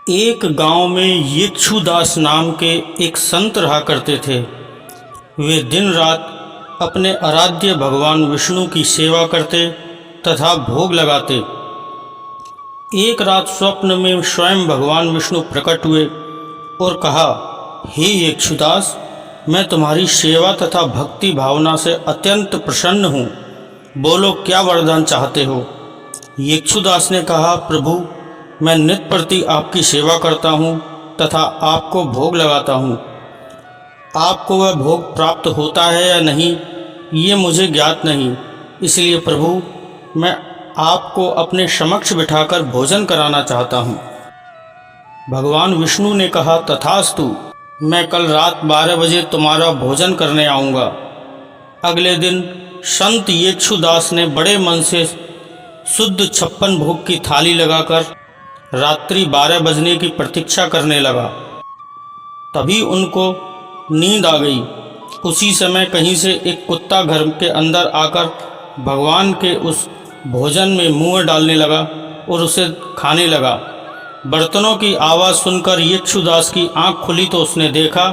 एक गांव में यक्षुदास नाम के एक संत रहा करते थे। वे दिन रात अपने आराध्य भगवान विष्णु की सेवा करते तथा भोग लगाते। एक रात स्वप्न में स्वयं भगवान विष्णु प्रकट हुए और कहा, हे यक्षुदास, मैं तुम्हारी सेवा तथा भक्ति भावना से अत्यंत प्रसन्न हूँ। बोलो, क्या वरदान चाहते हो? यक्षुदास ने कहा, प्रभु, मैं नित्य प्रति आपकी सेवा करता हूँ तथा आपको भोग लगाता हूँ। आपको वह भोग प्राप्त होता है या नहीं, ये मुझे ज्ञात नहीं। इसलिए प्रभु, मैं आपको अपने समक्ष बिठाकर भोजन कराना चाहता हूँ। भगवान विष्णु ने कहा, तथास्तु, मैं कल रात 12 बजे तुम्हारा भोजन करने आऊँगा। अगले दिन संत यक्षुदास ने बड़े मन से शुद्ध 56 भोग की थाली लगाकर रात्रि 12 बजने की प्रतीक्षा करने लगा। तभी उनको नींद आ गई। उसी समय कहीं से एक कुत्ता घर के अंदर आकर भगवान के उस भोजन में मुंह डालने लगा और उसे खाने लगा। बर्तनों की आवाज़ सुनकर यक्षुदास की आंख खुली तो उसने देखा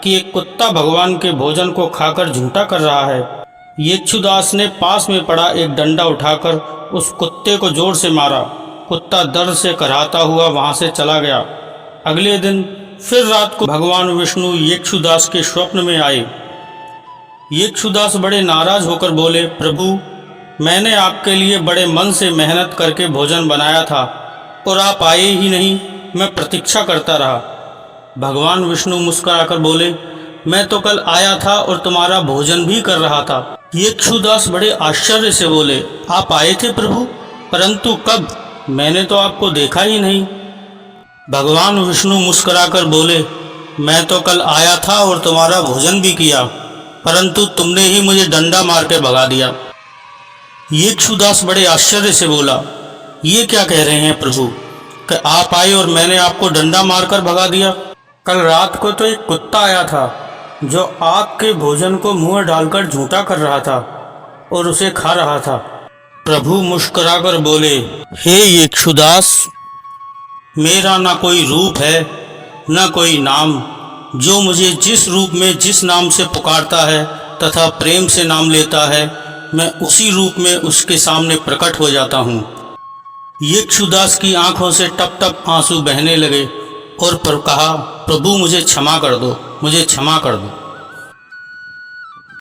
कि एक कुत्ता भगवान के भोजन को खाकर झूठा कर रहा है। यक्षुदास ने पास में पड़ा एक डंडा उठाकर उस कुत्ते को जोर से मारा। कुत्ता दर्द से कराहता हुआ वहां से चला गया। अगले दिन फिर रात को भगवान विष्णु यक्षुदास के स्वप्न में आए। यक्षुदास बड़े नाराज होकर बोले, प्रभु, मैंने आपके लिए बड़े मन से मेहनत करके भोजन बनाया था और आप आए ही नहीं। मैं प्रतीक्षा करता रहा। भगवान विष्णु मुस्कुराकर बोले, मैं तो कल आया था और तुम्हारा भोजन भी कर रहा था। यक्षुदास बड़े आश्चर्य से बोले, आप आए थे प्रभु, परंतु कब? मैंने तो आपको देखा ही नहीं। भगवान विष्णु मुस्कुराकर बोले, मैं तो कल आया था और तुम्हारा भोजन भी किया, परंतु तुमने ही मुझे डंडा मार के भगा दिया। यक्षुदास बड़े आश्चर्य से बोला, ये क्या कह रहे हैं प्रभु कि आप आए और मैंने आपको डंडा मारकर भगा दिया? कल रात को तो एक कुत्ता आया था जो आपके भोजन को मुंह डालकर झूठा कर रहा था और उसे खा रहा था। प्रभु मुस्कुराकर बोले, हे यक्षुदास, मेरा ना कोई रूप है ना कोई नाम। जो मुझे जिस रूप में जिस नाम से पुकारता है तथा प्रेम से नाम लेता है, मैं उसी रूप में उसके सामने प्रकट हो जाता हूँ। यक्षुदास की आंखों से टप टप आंसू बहने लगे और कहा, प्रभु, मुझे क्षमा कर दो, मुझे क्षमा कर दो।